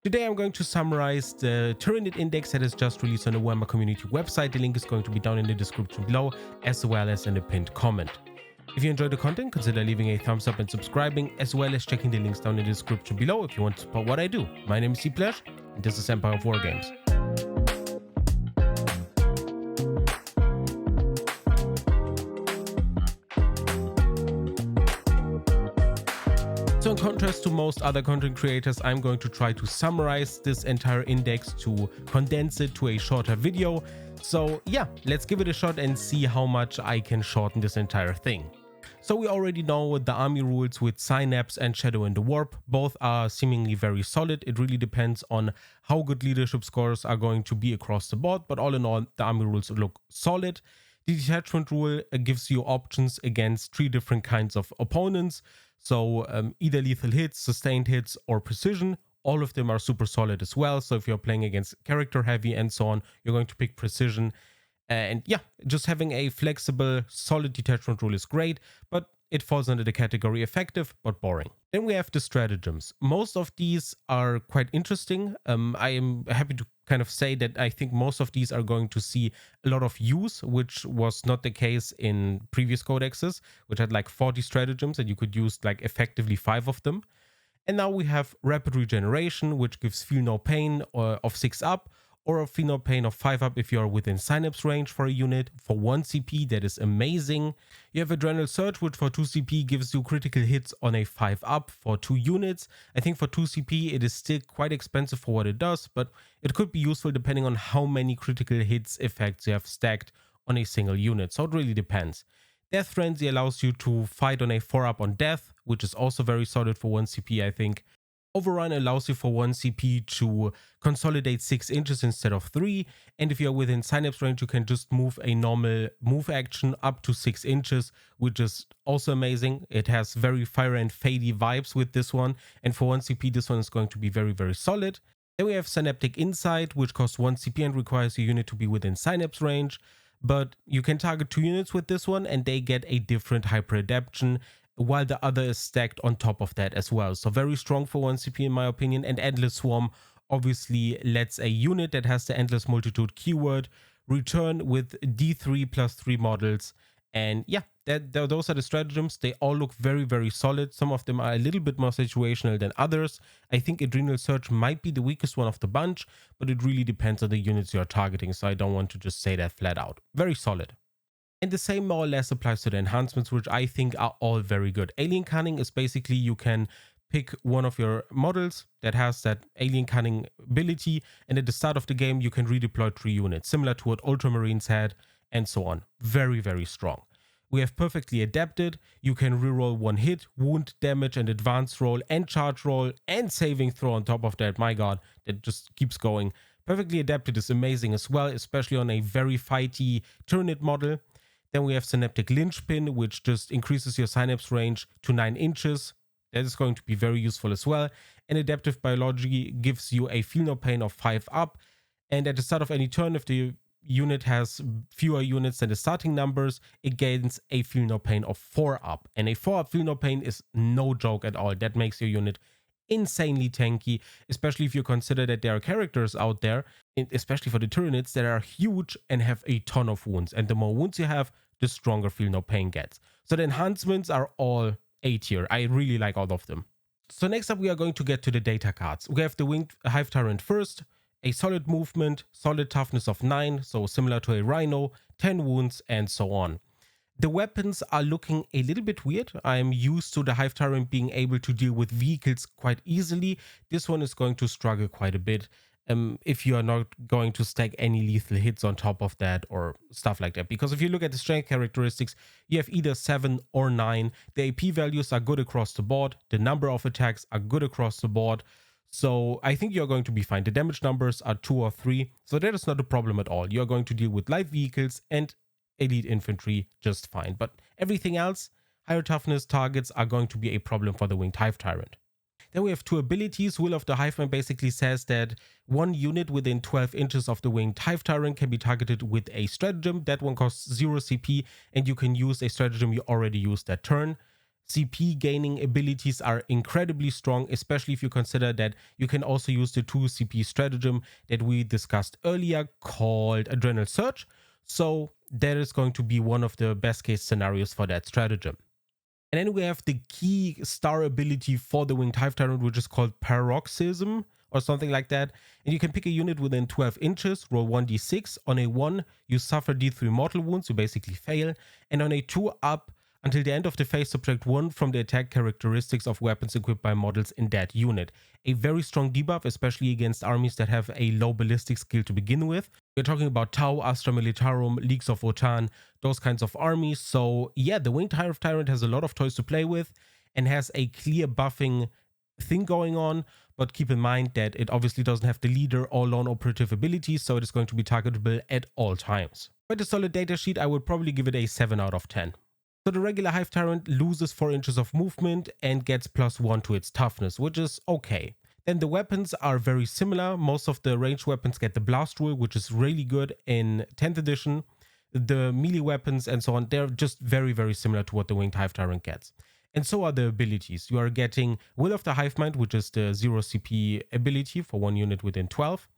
Today I'm going to summarize the Tyranid index that is just released on the Warhammer community website. The link is going to be down in the description below, as well as in the pinned comment. If you enjoyed the content, consider leaving a thumbs up and subscribing, as well as checking the links down in the description below if you want to support what I do. My name is Cplash, and this is Senpai of Wargames. So in contrast to most other content creators, I'm going to try to summarize this entire index to condense it to a shorter video. So yeah, let's give it a shot and see how much I can shorten this entire thing. So we already know the army rules with Synapse and Shadow in the Warp. Both are seemingly very solid. It really depends on how good leadership scores are going to be across the board, but all in all, the army rules look solid. The detachment rule gives you options against 3 different kinds of opponents. So either lethal hits, sustained hits, or precision. All of them are super solid as well. So if you're playing against character heavy and so on, you're going to pick precision. And yeah, just having a flexible, solid detachment rule is great, but it falls under the category effective but boring. Then we have the stratagems. Most of these are quite interesting. I am happy to kind of say that I think most of these are going to see a lot of use, which was not the case in previous codexes, which had like 40 stratagems and you could use like effectively 5 of them. And now we have rapid regeneration, which gives feel no pain of 6 up, or a feel no pain of 5 up if you are within Synapse range for a unit. For 1 CP, that is amazing. You have Adrenal Surge, which for 2 CP gives you critical hits on a 5 up for 2 units. I think for 2 CP it is still quite expensive for what it does, but it could be useful depending on how many critical hits effects you have stacked on a single unit, so it really depends. Death Frenzy allows you to fight on a 4 up on death, which is also very solid for 1 CP, I think. Overrun allows you for 1 CP to consolidate 6 inches instead of 3, and if you're within Synapse range you can just move a normal move action up to 6 inches, which is also amazing. It has very Fire and Fady vibes with this one, and for 1 CP this one is going to be very, very solid. Then we have Synaptic Insight, which costs 1 CP and requires your unit to be within Synapse range, but you can target 2 units with this one and they get a different hyper adaptation, while the other is stacked on top of that as well. So very strong for 1 CP in my opinion. And Endless Swarm obviously lets a unit that has the Endless Multitude keyword return with D3 plus 3 models. And yeah, those are the stratagems. They all look very, very solid. Some of them are a little bit more situational than others. I think Adrenal Surge might be the weakest one of the bunch, but it really depends on the units you're targeting. So I don't want to just say that flat out. Very solid. And the same more or less applies to the enhancements, which I think are all very good. Alien Cunning is basically you can pick one of your models that has that Alien Cunning ability, and at the start of the game you can redeploy 3 units, similar to what Ultramarines had, and so on. Very, very strong. We have Perfectly Adapted. You can reroll 1 hit, wound, damage, and advanced roll, and charge roll, and saving throw on top of that. My god, that just keeps going. Perfectly Adapted is amazing as well, especially on a very fighty Tyranid model. Then we have Synaptic Linchpin, which just increases your Synapse range to 9 inches. That is going to be very useful as well. And Adaptive Biology gives you a feel no pain of 5 up. And at the start of any turn, if the unit has fewer units than the starting numbers, it gains a feel no pain of 4 up. And a 4 up feel no pain is no joke at all. That makes your unit insanely tanky, especially if you consider that there are characters out there, especially for the Tyranids, that are huge and have a ton of wounds. And the more wounds you have, the stronger feel no pain gets. So the enhancements are all A tier. I really like all of them. So next up we are going to get to the data cards. We have the Winged Hive Tyrant first, a solid movement, solid toughness of 9, so similar to a Rhino, 10 wounds, and so on. The weapons are looking a little bit weird. I'm used to the Hive Tyrant being able to deal with vehicles quite easily. This one is going to struggle quite a bit if you are not going to stack any lethal hits on top of that or stuff like that. Because if you look at the strength characteristics, you have either 7 or 9. The AP values are good across the board. The number of attacks are good across the board. So I think you're going to be fine. The damage numbers are 2 or 3. So that is not a problem at all. You're going to deal with light vehicles and elite infantry just fine, but everything else, higher toughness targets are going to be a problem for the Winged Hive Tyrant. Then we have 2 abilities. Will of the Hiveman basically says that 1 unit within 12 inches of the Winged Hive Tyrant can be targeted with a stratagem. That one costs 0 CP and you can use a stratagem you already used that turn. CP gaining abilities are incredibly strong, especially if you consider that you can also use the 2 CP stratagem that we discussed earlier called Adrenal Surge. So that is going to be one of the best case scenarios for that stratagem. And then we have the key star ability for the Winged Hive Tyrant, which is called Paroxysm or something like that. And you can pick a unit within 12 inches, roll 1d6. On a 1, you suffer d3 mortal wounds, you basically fail. And on a 2 up, until the end of the phase, subtract 1 from the attack characteristics of weapons equipped by models in that unit. A very strong debuff, especially against armies that have a low ballistic skill to begin with. We're talking about Tau, Astra Militarum, Leagues of Wotan, those kinds of armies. So yeah, the Winged Hive Tyrant has a lot of toys to play with and has a clear buffing thing going on. But keep in mind that it obviously doesn't have the leader or lone operative abilities, so it is going to be targetable at all times. Quite a solid data sheet. I would probably give it a 7 out of 10. So the regular Hive Tyrant loses 4 inches of movement and gets +1 to its toughness, which is okay. Then the weapons are very similar. Most of the ranged weapons get the blast rule, which is really good in 10th edition. The melee weapons and so on, they're just very, very similar to what the Winged Hive Tyrant gets. And so are the abilities. You are getting Will of the Hive Mind, which is the 0 CP ability for 1 unit within 12.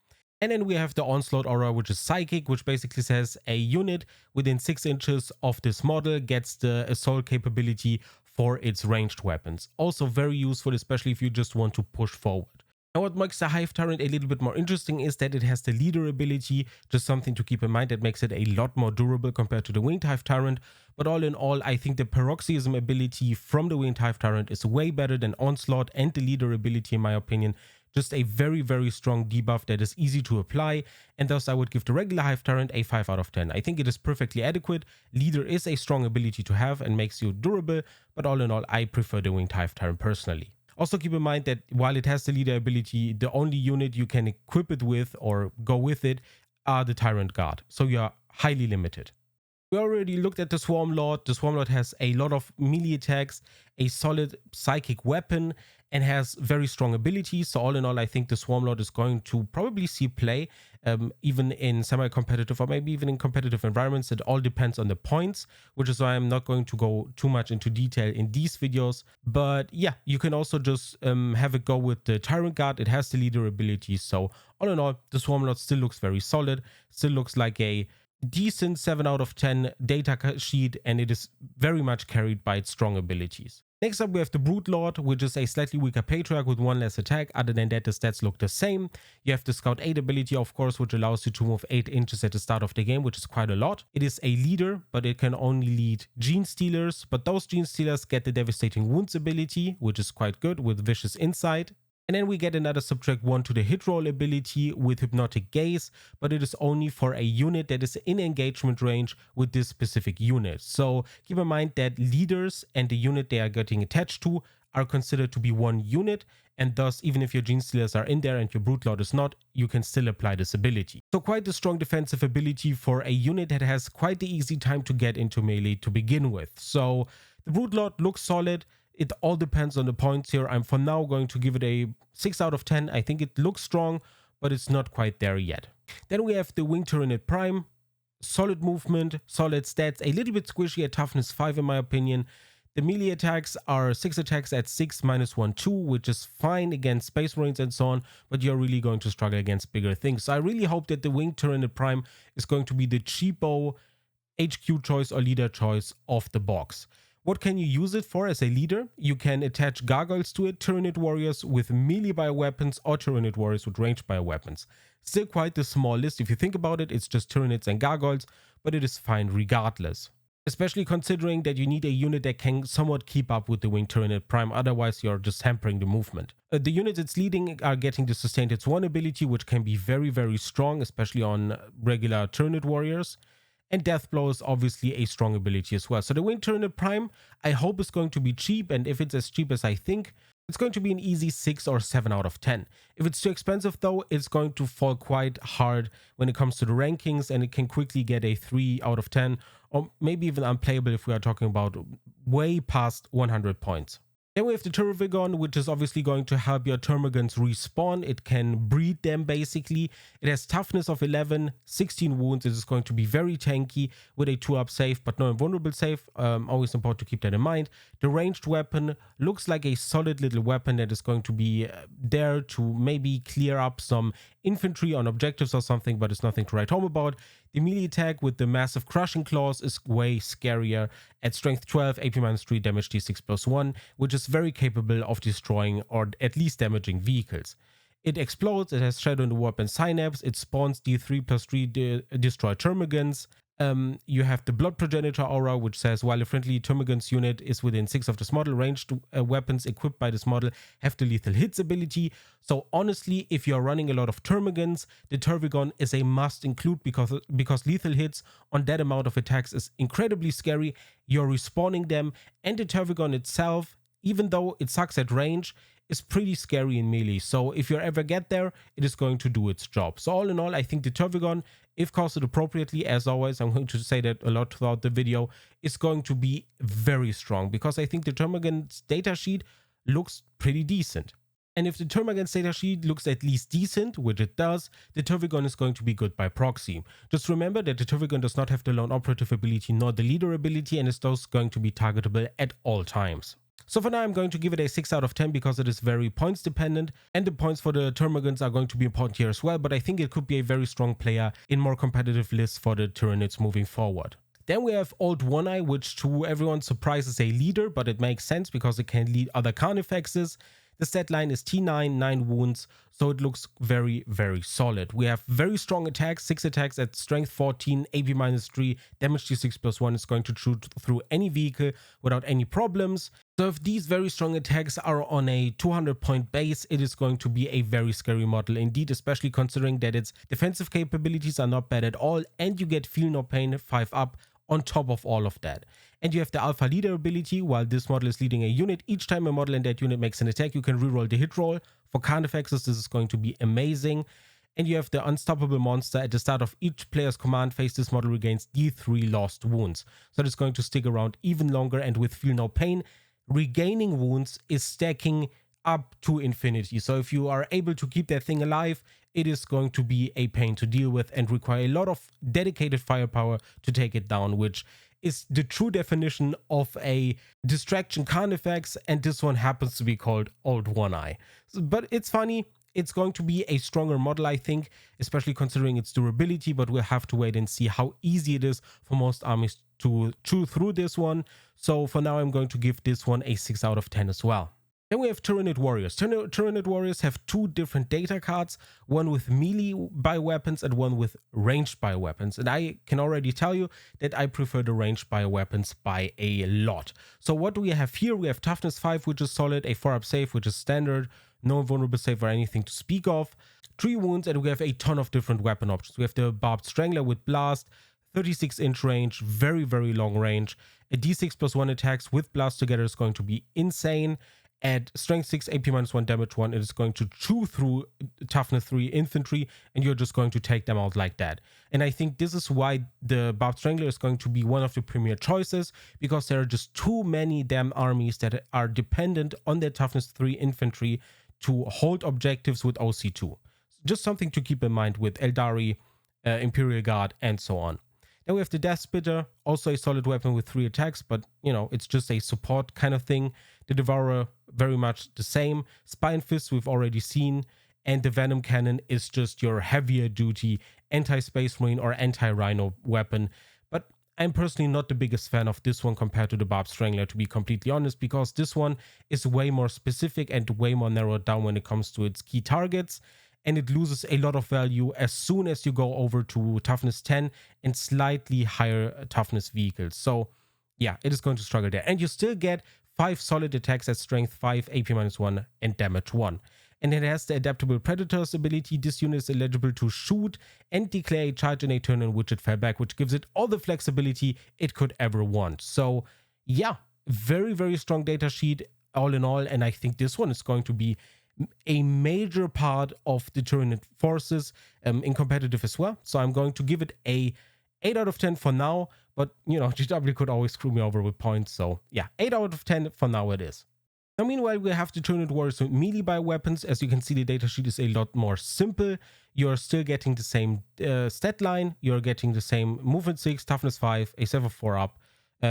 And then we have the Onslaught Aura, which is Psychic, which basically says a unit within 6 inches of this model gets the assault capability for its ranged weapons. Also very useful, especially if you just want to push forward. Now what makes the Hive Tyrant a little bit more interesting is that it has the leader ability, just something to keep in mind that makes it a lot more durable compared to the Winged Hive Tyrant. But all in all, I think the Paroxysm ability from the Winged Hive Tyrant is way better than Onslaught and the leader ability in my opinion. Just a very, very strong debuff that is easy to apply, and thus I would give the regular Hive Tyrant a 5 out of 10. I think it is perfectly adequate. Leader is a strong ability to have and makes you durable, but all in all, I prefer the Winged Hive Tyrant personally. Also keep in mind that while it has the leader ability, the only unit you can equip it with or go with it are the Tyrant Guard, so you are highly limited. We already looked at the Swarm Lord. The Swarm Lord has a lot of melee attacks, a solid psychic weapon, and has very strong abilities. So all in all, I think the Swarm Lord is going to probably see play even in semi-competitive or maybe even in competitive environments. It all depends on the points, which is why I'm not going to go too much into detail in these videos. But yeah, you can also just have it go with the Tyrant Guard. It has the leader ability. So all in all, the Swarm Lord still looks very solid, still looks like a decent 7 out of 10 data sheet, and it is very much carried by its strong abilities. Next up we have the Brood Lord, which is a slightly weaker Patriarch with 1 less attack. Other than that, the stats look the same. You have the Scout 8 ability, of course, which allows you to move 8 inches at the start of the game, which is quite a lot. It is a leader, but it can only lead Gene Stealers, but those Gene Stealers get the Devastating Wounds ability, which is quite good with Vicious Insight. And then we get another subtract 1 to the hit roll ability with Hypnotic Gaze, but it is only for a unit that is in engagement range with this specific unit. So keep in mind that leaders and the unit they are getting attached to are considered to be one unit, and thus even if your Gene Stealers are in there and your Brood Lord is not, you can still apply this ability. So quite a strong defensive ability for a unit that has quite the easy time to get into melee to begin with. So the Brood Lord looks solid. It all depends on the points here. I'm for now going to give it a 6 out of 10. I think it looks strong, but it's not quite there yet. Then we have the Winged Tyranid Prime. Solid movement, solid stats, a little bit squishy at toughness 5 in my opinion. The melee attacks are 6 attacks at 6 -1, 2, which is fine against Space Marines and so on, but you're really going to struggle against bigger things. So I really hope that the Winged Tyranid Prime is going to be the cheapo HQ choice or leader choice of the box. What can you use it for as a leader? You can attach gargoyles to it, Tyranid warriors with melee bioweapons or Tyranid warriors with ranged bioweapons. Still quite a small list if you think about it, it's just Tyranids and gargoyles, but it is fine regardless. Especially considering that you need a unit that can somewhat keep up with the Winged Tyranid Prime, otherwise you're just hampering the movement. The units it's leading are getting the Sustained Hits 1 ability, which can be very, very strong, especially on regular Tyranid warriors. And Death Blow is obviously a strong ability as well. So the Winged Tyranid Prime, I hope is going to be cheap, and if it's as cheap as I think, it's going to be an easy 6 or 7 out of 10. If it's too expensive though, it's going to fall quite hard when it comes to the rankings, and it can quickly get a 3 out of 10, or maybe even unplayable if we are talking about way past 100 points. Then we have the Turvigon, which is obviously going to help your Termagants respawn. It can breed them basically. It has toughness of 11, 16 wounds. It is going to be very tanky with a 2-up save, but no invulnerable save. Always important to keep that in mind. The ranged weapon looks like a solid little weapon that is going to be there to maybe clear up some infantry on objectives or something, but it's nothing to write home about. The melee attack with the massive crushing claws is way scarier at strength 12, AP-3, damage D6 plus 1, which is very capable of destroying or at least damaging vehicles. It explodes, it has Shadow in the Warp and Synapse, it spawns D3 plus 3 destroy Termagants. You have the Blood Progenitor aura, which says while a friendly Termagants unit is within 6 of this model, ranged weapons equipped by this model have the lethal hits ability. So honestly, if you're running a lot of Termagants, the Turvigon is a must include because lethal hits on that amount of attacks is incredibly scary. You're respawning them, and the Turvigon itself, even though it sucks at range, is pretty scary in melee. So if you ever get there, it is going to do its job. So all in all, I think the Turvigon, if costed appropriately, as always, I'm going to say that a lot throughout the video, is going to be very strong because I think the Termagant's datasheet looks pretty decent. And if the Termagant's datasheet looks at least decent, which it does, the Turvigon is going to be good by proxy. Just remember that the Turvigon does not have the lone operative ability nor the leader ability and is thus going to be targetable at all times. So for now, I'm going to give it a 6 out of 10 because it is very points dependent, and the points for the Termagants are going to be important here as well, but I think it could be a very strong player in more competitive lists for the Tyranids moving forward. Then we have Old One-Eye, which to everyone's surprise is a leader, but it makes sense because it can lead other Carnifexes. The stat line is T9, 9 wounds, so it looks very, very solid. We have very strong attacks, 6 attacks at strength 14, AP-3, damage D6 plus 1 is going to shoot through any vehicle without any problems. So if these very strong attacks are on a 200 point base, it is going to be a very scary model indeed, especially considering that its defensive capabilities are not bad at all, and you get Feel No Pain 5 up on top of all of that. And you have the Alpha Leader ability. While this model is leading a unit, each time a model in that unit makes an attack, you can reroll the hit roll. For Carnifexes, this is going to be amazing. And you have the Unstoppable Monster. At the start of each player's command phase, this model regains D3 lost wounds. So it's going to stick around even longer, and with Feel No Pain, regaining wounds is stacking up to infinity. So if you are able to keep that thing alive, it is going to be a pain to deal with and require a lot of dedicated firepower to take it down, which is the true definition of a distraction Carnifex, and this one happens to be called Old One-Eye. But it's funny, it's going to be a stronger model, I think, especially considering its durability, but we'll have to wait and see how easy it is for most armies to chew through this one. So for now, I'm going to give this one a 6 out of 10 as well. Then we have Tyranid Warriors. Tyranid Warriors have 2 different data cards, one with melee bioweapons and one with ranged bioweapons. And I can already tell you that I prefer the ranged bioweapons by a lot. So what do we have here? We have Toughness 5, which is solid, a 4-up save, which is standard, no vulnerable save or anything to speak of, 3 wounds, and we have a ton of different weapon options. We have the Barbed Strangler with Blast, 36-inch range, very, very long range. A D6 plus 1 attacks with Blast together is going to be insane. At strength 6, AP-1, damage 1, it is going to chew through toughness 3 infantry, and you're just going to take them out like that. And I think this is why the Barbed Strangler is going to be one of the premier choices, because there are just too many damn armies that are dependent on their toughness 3 infantry to hold objectives with OC2. Just something to keep in mind with Eldari, Imperial Guard, and so on. Then we have the Death Spitter, also a solid weapon with 3 attacks, but, you know, it's just a support kind of thing. The Devourer, very much the same. Spine Fist, we've already seen. And the Venom Cannon is just your heavier duty anti-Space Marine or anti-Rhino weapon. But I'm personally not the biggest fan of this one compared to the Barbed Strangler, to be completely honest, because this one is way more specific and way more narrowed down when it comes to its key targets. And it loses a lot of value as soon as you go over to toughness 10 and slightly higher toughness vehicles. So yeah, it is going to struggle there. And you still get 5 solid attacks at strength 5, AP-1, and damage 1. And it has the Adaptable Predators ability. This unit is eligible to shoot and declare a charge in a turn in which it fell back, which gives it all the flexibility it could ever want. So yeah, very, very strong data sheet all in all. And I think this one is going to be a major part of the Tyranid forces in competitive as well. So I'm going to give it a 8 out of 10 for now, but you know, GW could always screw me over with points. So yeah, 8 out of 10 for now it is. Now, meanwhile, we have the Tyranid Warriors with melee bioweapons. As you can see, the datasheet is a lot more simple. You're still getting the same stat line. You're getting the same movement 6, toughness 5, a 7/4 up,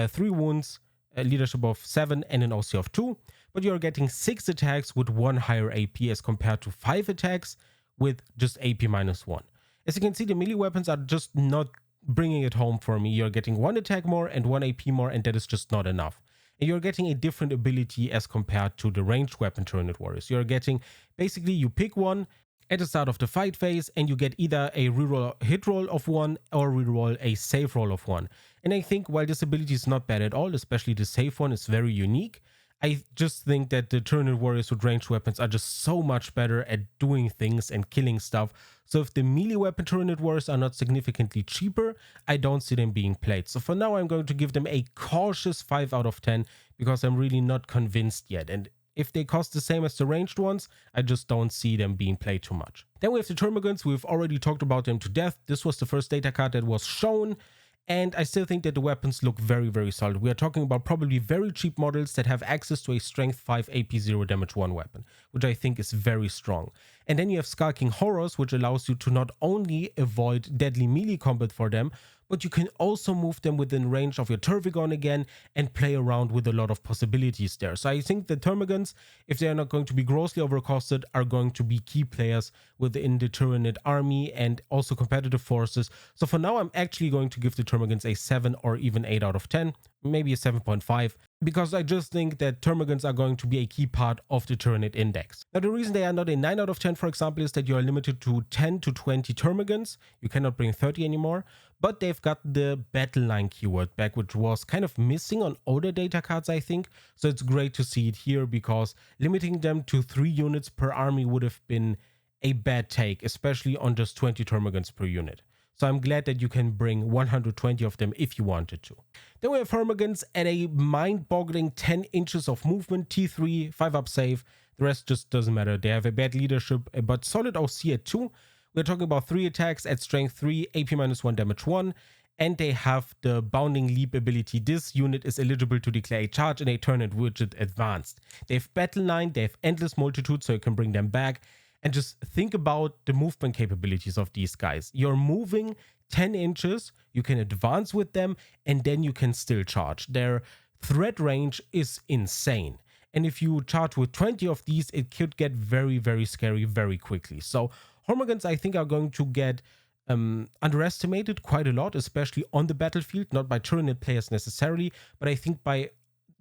3 wounds, a leadership of 7, and an OC of 2. But you're getting 6 attacks with 1 higher AP as compared to 5 attacks with just AP -1. As you can see, the melee weapons are just not bringing it home for me. You're getting 1 attack more and 1 AP more, and that is just not enough. And you're getting a different ability as compared to the ranged weapon Tyranid Warriors. You're getting, basically, you pick one at the start of the fight phase, and you get either a reroll hit roll of 1 or reroll a save roll of 1. And I think while this ability is not bad at all, especially the save one is very unique, I just think that the Tyranid Warriors with ranged weapons are just so much better at doing things and killing stuff. So if the melee weapon Tyranid Warriors are not significantly cheaper, I don't see them being played. So for now, I'm going to give them a cautious 5 out of 10 because I'm really not convinced yet. And if they cost the same as the ranged ones, I just don't see them being played too much. Then we have the Termagants. We've already talked about them to death. This was the first data card that was shown. And I still think that the weapons look very, very solid. We are talking about probably very cheap models that have access to a strength 5 AP 0 damage 1 weapon, which I think is very strong. And then you have Skulking Horrors, which allows you to not only avoid deadly melee combat for them, but you can also move them within range of your Tervigon again and play around with a lot of possibilities there. So I think the Termagants, if they are not going to be grossly overcosted, are going to be key players within the Tyranid army and also competitive forces. So for now, I'm actually going to give the Termagants a 7 or even 8 out of 10, maybe a 7.5, because I just think that Termagants are going to be a key part of the Tyranid index. Now, the reason they are not a 9 out of 10, for example, is that you are limited to 10 to 20 Termagants. You cannot bring 30 anymore, but they've got the battle line keyword back, which was kind of missing on older data cards, I think. So it's great to see it here because limiting them to 3 units per army would have been a bad take, especially on just 20 Termagants per unit. So I'm glad that you can bring 120 of them if you wanted to. Then we have Termagants at a mind-boggling 10 inches of movement, T3, 5 up save. The rest just doesn't matter. They have a bad leadership, but solid OC at 2. We're talking about 3 attacks at strength 3, AP -1, damage 1. And they have the bounding leap ability. This unit is eligible to declare a charge in a turn at widget advanced. They have battle line, they have endless multitude, so you can bring them back. And just think about the movement capabilities of these guys. You're moving 10 inches, you can advance with them, and then you can still charge. Their threat range is insane. And if you charge with 20 of these, it could get very, very scary very quickly. So Termagants, I think, are going to get underestimated quite a lot, especially on the battlefield, not by Tyranid players necessarily, but I think by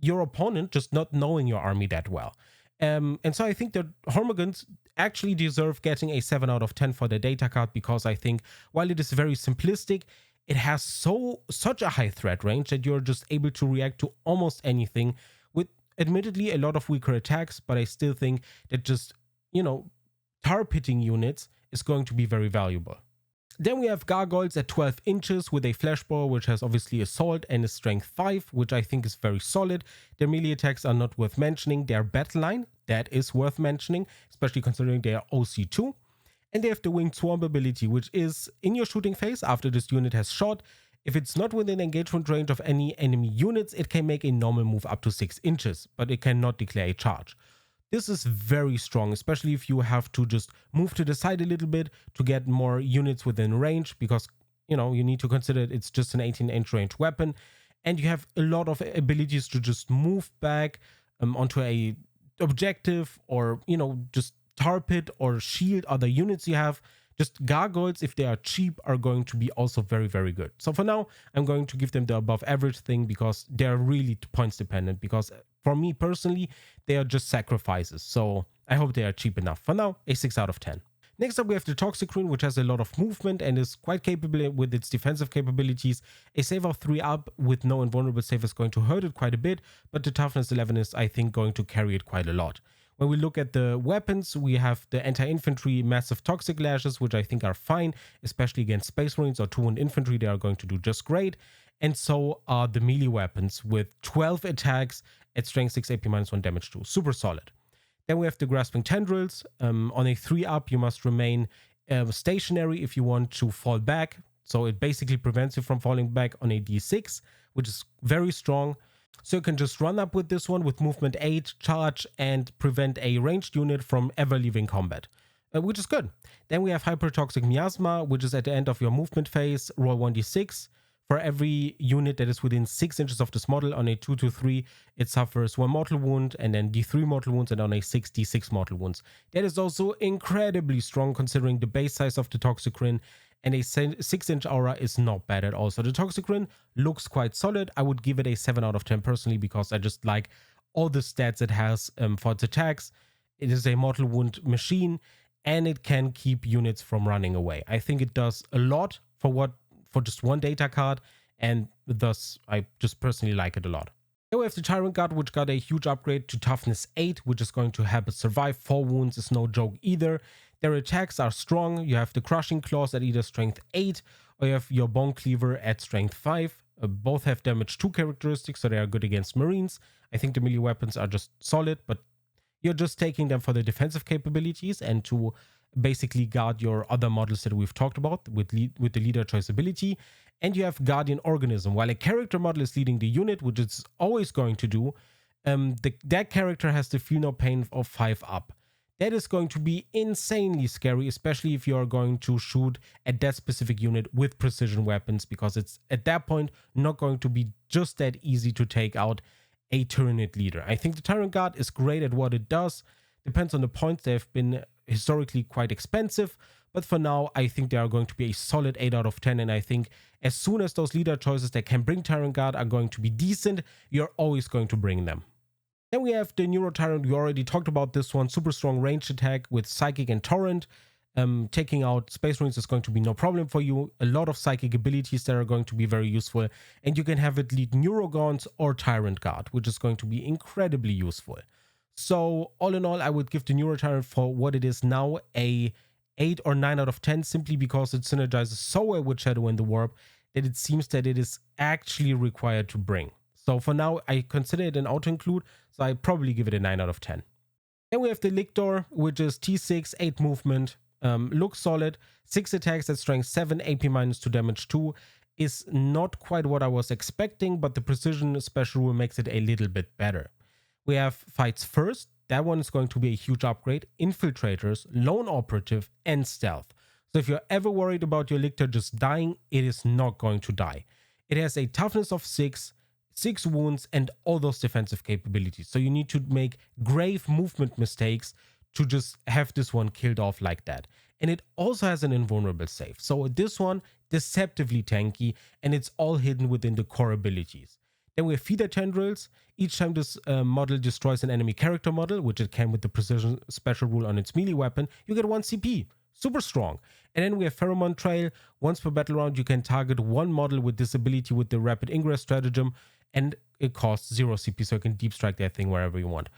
your opponent just not knowing your army that well. And so I think that Termagants actually deserve getting a 7 out of 10 for their data card because I think while it is very simplistic, it has such a high threat range that you're just able to react to almost anything with admittedly a lot of weaker attacks, but I still think that just, tar pitting units is going to be very valuable. Then we have Gargoyles at 12 inches with a flashball, which has obviously assault and a strength 5, which I think is very solid. Their melee attacks are not worth mentioning. Their battle line, that is worth mentioning, especially considering they are OC2. And they have the Winged Swarm ability, which is in your shooting phase after this unit has shot. If it's not within engagement range of any enemy units, it can make a normal move up to 6 inches, but it cannot declare a charge. This is very strong, especially if you have to just move to the side a little bit to get more units within range because, you need to consider it's just an 18-inch range weapon. And you have a lot of abilities to just move back onto a objective or, just tar pit or shield other units you have. Just Gargoyles, if they are cheap, are going to be also very, very good. So for now, I'm going to give them the above average thing because they're really points dependent because for me personally, they are just sacrifices. So I hope they are cheap enough. For now, a 6 out of 10. Next up, we have the Toxic Queen, which has a lot of movement and is quite capable with its defensive capabilities. A save of 3 up with no invulnerable save is going to hurt it quite a bit, but the toughness 11 is, I think, going to carry it quite a lot. When we look at the weapons, we have the anti-infantry massive toxic lashes, which I think are fine, especially against Space Marines or 2-1 infantry. They are going to do just great. And so are the melee weapons with 12 attacks at strength 6, AP -1, damage 2. Super solid. Then we have the Grasping Tendrils. On a 3 up, you must remain stationary if you want to fall back. So it basically prevents you from falling back on a D6, which is very strong. So you can just run up with this one with movement 8, charge, and prevent a ranged unit from ever leaving combat, which is good. Then we have Hypertoxic Miasma, which is at the end of your movement phase, roll 1d6. For every unit that is within 6 inches of this model, on a 2 to 3, it suffers 1 mortal wound, and then d3 mortal wounds, and on a 6, d6 mortal wounds. That is also incredibly strong considering the base size of the Toxicrin, and a 6-inch aura is not bad at all. So the Toxicrin looks quite solid. I would give it a 7 out of 10 personally, because I just like all the stats it has for its attacks. It is a mortal wound machine, and it can keep units from running away. I think it does a lot for just one data card, and thus I just personally like it a lot. Then we have the Tyrant Guard, which got a huge upgrade to toughness 8, which is going to help it survive. 4 wounds is no joke either. Their attacks are strong. You have the Crushing Claws at either strength 8, or you have your Bone Cleaver at strength 5. Both have damage 2 characteristics, so they are good against Marines. I think the melee weapons are just solid, but you're just taking them for the defensive capabilities and to basically guard your other models that we've talked about with the leader choice ability. And you have Guardian Organism. While a character model is leading the unit, which it's always going to do, that character has the Feel No Pain of 5 up. That is going to be insanely scary, especially if you are going to shoot at that specific unit with precision weapons, because it's at that point not going to be just that easy to take out a Tyranid leader. I think the Tyrant Guard is great at what it does. Depends on the points. They've been historically quite expensive, but for now I think they are going to be a solid 8 out of 10, and I think as soon as those leader choices that can bring Tyrant Guard are going to be decent, you're always going to bring them. Then we have the Neuro Tyrant. We already talked about this one. Super strong ranged attack with Psychic and Torrent. Taking out Space Marines is going to be no problem for you. A lot of psychic abilities that are going to be very useful. And you can have it lead Neurogons or Tyrant Guard, which is going to be incredibly useful. So all in all, I would give the Neuro Tyrant for what it is now a 8 or 9 out of 10, simply because it synergizes so well with Shadow in the Warp that it seems that it is actually required to bring. So for now, I consider it an auto-include, so I probably give it a 9 out of 10. Then we have the Lictor, which is T6, 8 movement, looks solid, 6 attacks at strength 7, AP minus to damage 2, is not quite what I was expecting, but the precision special rule makes it a little bit better. We have Fights First, that one is going to be a huge upgrade, Infiltrators, Lone Operative, and Stealth. So if you're ever worried about your Lictor just dying, it is not going to die. It has a toughness of 6 wounds, and all those defensive capabilities. So you need to make grave movement mistakes to just have this one killed off like that. And it also has an invulnerable save. So this one, deceptively tanky, and it's all hidden within the core abilities. Then we have Feeder Tendrils. Each time this model destroys an enemy character model, which it can with the precision special rule on its melee weapon, you get 1 CP. Super strong. And then we have Pheromone Trail. Once per battle round, you can target one model with this ability with the rapid ingress stratagem, and it costs 0 CP, so you can deep strike that thing wherever you want.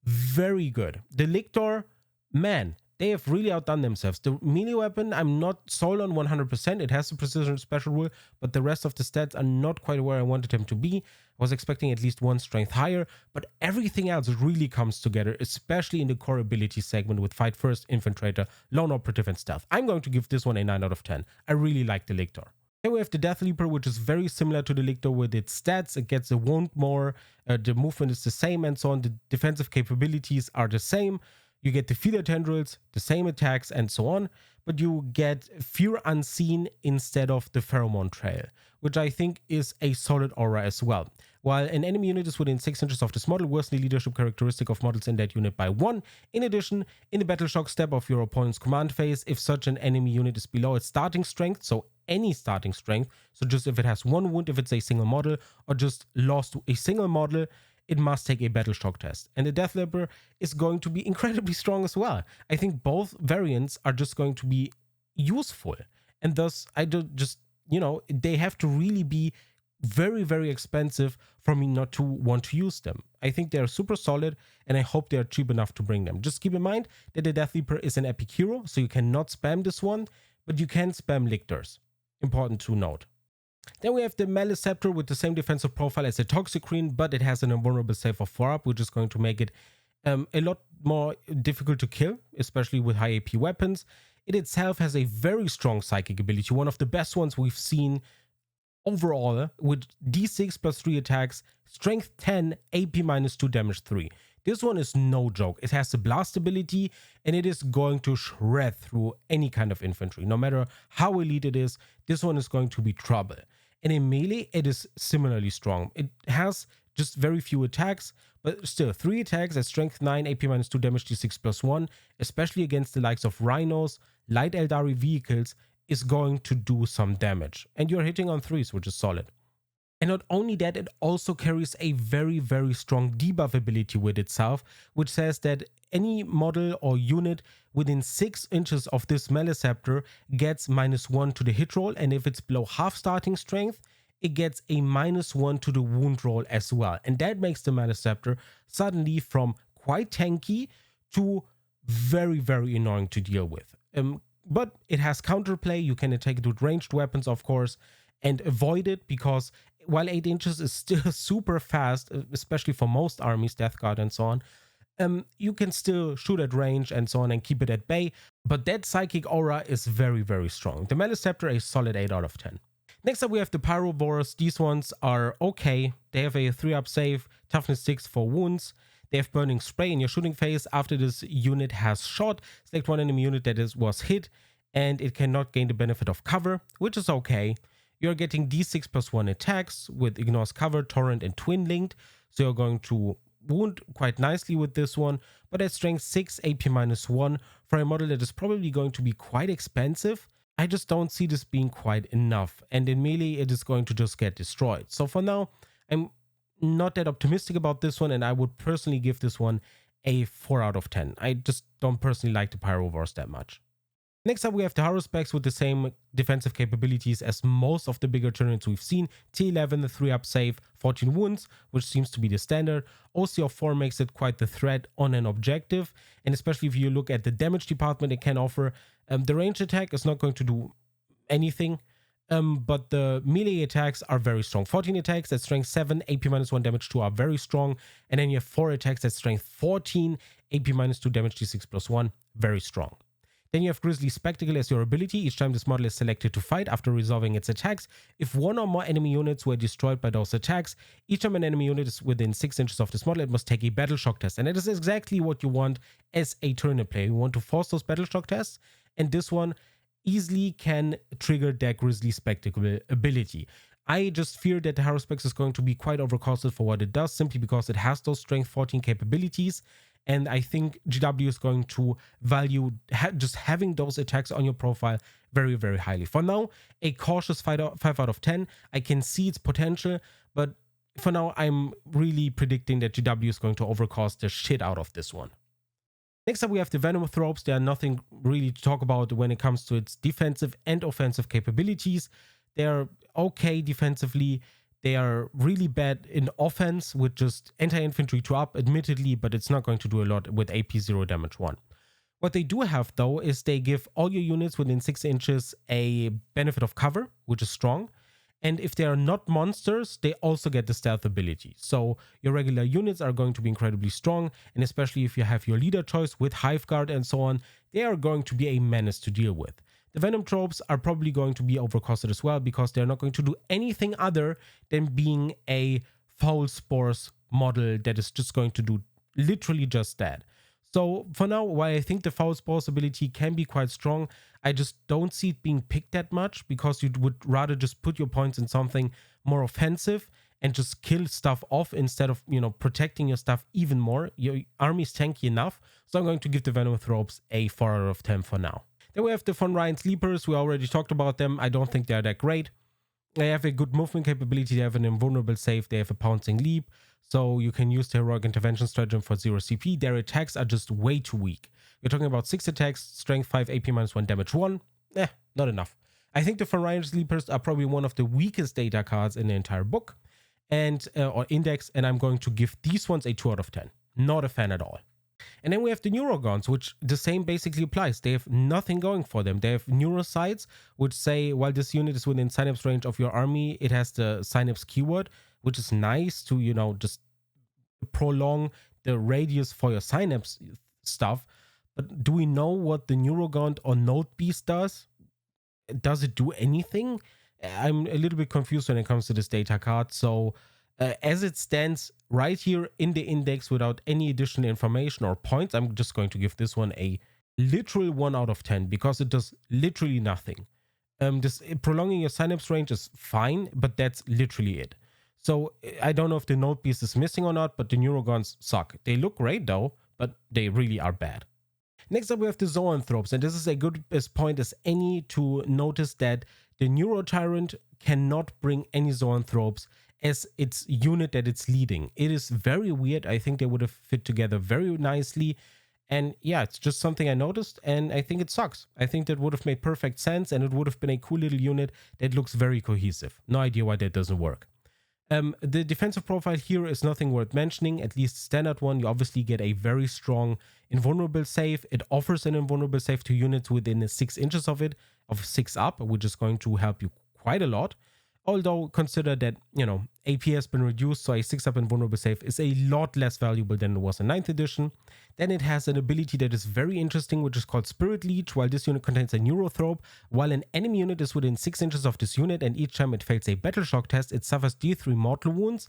Very good. The Lictor, man, they have really outdone themselves. The melee weapon, I'm not sold on 100%. It has the precision special rule, but the rest of the stats are not quite where I wanted them to be. I was expecting at least 1 strength higher, but everything else really comes together, especially in the core ability segment with Fight First, Infiltrator, Lone Operative, and Stealth. I'm going to give this one a 9 out of 10. I really like the Lictor. Then we have the Death Leaper, which is very similar to the Lictor with its stats. It gets a wound more, the movement is the same, and so on. The defensive capabilities are the same. You get the Feeder Tendrils, the same attacks, and so on, but you get Fear Unseen instead of the Pheromone Trail, which I think is a solid aura as well. While an enemy unit is within 6 inches of this model, worsen the leadership characteristic of models in that unit by 1. In addition, in the Battle Shock step of your opponent's command phase, if such an enemy unit is below its starting strength, so any starting strength, so just if it has 1 wound, if it's a single model, or just lost a single model, it must take a Battle Shock test. And the Death Leaper is going to be incredibly strong as well. I think both variants are just going to be useful. And thus, I don't just, they have to really be very, very expensive for me not to want to use them. I think they're super solid, and I hope they're cheap enough to bring them. Just keep in mind that the Death Leaper is an epic hero, so you cannot spam this one, but you can spam Lictors. Important to note. Then we have the Maleceptor with the same defensive profile as the Toxicrin, but it has an invulnerable save of 4 up, which is going to make it a lot more difficult to kill, especially with high AP weapons. It itself has a very strong psychic ability, one of the best ones we've seen overall with d6 plus 3 attacks, strength 10, AP minus 2, damage 3. This one is no joke. It has the blast ability and it is going to shred through any kind of infantry. No matter how elite it is, this one is going to be trouble. And in melee, it is similarly strong. It has just very few attacks, but still 3 attacks at strength 9, AP minus 2, damage d6 plus 1, especially against the likes of rhinos, light Eldari vehicles, is going to do some damage. And you're hitting on 3s, which is solid. And not only that, it also carries a very, very strong debuff ability with itself, which says that any model or unit within 6 inches of this Maleceptor gets -1 to the hit roll, and if it's below half starting strength, it gets a -1 to the wound roll as well. And that makes the Maleceptor suddenly from quite tanky to very, very annoying to deal with. But it has counterplay. You can attack it with ranged weapons, of course, and avoid it, because while 8 inches is still super fast, especially for most armies, Death Guard and so on, you can still shoot at range and so on and keep it at bay. But that psychic aura is very, very strong. The Maleceptor, a solid 8 out of 10. Next up, we have the Pyrovores. These ones are okay. They have a 3-up save, toughness 6 for wounds. They have burning spray in your shooting phase. After this unit has shot, select one enemy unit that was hit, and it cannot gain the benefit of cover, which is okay. You're getting d6 plus 1 attacks with ignores cover, torrent, and twin linked. So you're going to wound quite nicely with this one, but at strength 6, AP minus 1 for a model that is probably going to be quite expensive. I just don't see this being quite enough, and in melee it is going to just get destroyed. So for now, I'm not that optimistic about this one, and I would personally give this one a 4 out of 10. I just don't personally like the Pyrovores that much. Next up, we have the Haruspecs with the same defensive capabilities as most of the bigger Tyranids we've seen. T11, the 3-up save, 14 wounds, which seems to be the standard. OC of 4 makes it quite the threat on an objective, and especially if you look at the damage department it can offer. The range attack is not going to do anything, but the melee attacks are very strong. 14 attacks at strength 7, AP minus 1, damage 2 are very strong, and then you have 4 attacks at strength 14, AP minus 2, damage d6 plus 1, very strong. Then you have Grisly Spectacle as your ability. Each time this model is selected to fight after resolving its attacks, if one or more enemy units were destroyed by those attacks, each time an enemy unit is within 6 inches of this model, it must take a battle shock test. And that is exactly what you want as a Tyranid player. You want to force those battle shock tests, and this one easily can trigger that Grisly Spectacle ability. I just fear that the Haruspecs is going to be quite overcosted for what it does, simply because it has those strength 14 capabilities. And I think GW is going to value just having those attacks on your profile very, very highly. For now, a cautious 5 out of 10. I can see its potential, but for now, I'm really predicting that GW is going to overcost the shit out of this one. Next up, we have the Venomothropes. There are nothing really to talk about when it comes to its defensive and offensive capabilities. They're okay defensively. They are really bad in offense with just anti-infantry 2-up, admittedly, but it's not going to do a lot with AP 0 damage 1. What they do have, though, is they give all your units within 6 inches a benefit of cover, which is strong. And if they are not monsters, they also get the stealth ability. So your regular units are going to be incredibly strong, and especially if you have your leader choice with Hive Guard and so on, they are going to be a menace to deal with. The Venom tropes are probably going to be overcosted as well, because they're not going to do anything other than being a foul spores model that is just going to do literally just that. So for now, while I think the foul spores ability can be quite strong, I just don't see it being picked that much, because you would rather just put your points in something more offensive and just kill stuff off instead of, protecting your stuff even more. Your army's tanky enough, so I'm going to give the Venomothropes a 4 out of 10 for now. Then we have the Von Ryan Sleepers. We already talked about them. I don't think they're that great. They have a good movement capability. They have an invulnerable save. They have a pouncing leap. So you can use the Heroic Intervention Stratagem for 0 CP. Their attacks are just way too weak. We're talking about 6 attacks, strength 5, AP minus 1, damage 1. Not enough. I think the Von Ryan Sleepers are probably one of the weakest data cards in the entire book or index. And I'm going to give these ones a 2 out of 10. Not a fan at all. And then we have the Neurogons, which the same basically applies. They have nothing going for them. They have Neurosights, which say while this unit is within synapse range of your army, it has the synapse keyword, which is nice to, just prolong the radius for your synapse stuff. But do we know what the Neurogaunt or Node Beast does? Does it do anything? I'm a little bit confused when it comes to this data card. So as it stands right here in the index without any additional information or points, I'm just going to give this one a literal 1 out of 10 because it does literally nothing. This prolonging your synapse range is fine, but that's literally it. So I don't know if the node piece is missing or not, but the neurogons suck. They look great though, but they really are bad. Next up, we have the zoanthropes, and this is a good as point as any to notice that the Neurotyrant cannot bring any zoanthropes as its unit that it's leading. It is very weird. I think they would have fit together very nicely. And yeah, it's just something I noticed, and I think it sucks. I think that would have made perfect sense, and it would have been a cool little unit that looks very cohesive. No idea why that doesn't work. The defensive profile here is nothing worth mentioning, at least standard one. You obviously get a very strong invulnerable save. It offers an invulnerable save to units within 6 inches of it, of 6 up, which is going to help you quite a lot. Although consider that, AP has been reduced, so a 6-up invulnerable save is a lot less valuable than it was in 9th edition. Then it has an ability that is very interesting, which is called Spirit Leech. While this unit contains a Neurothrope, while an enemy unit is within 6 inches of this unit and each time it fails a Battle Shock test, it suffers D3 mortal wounds,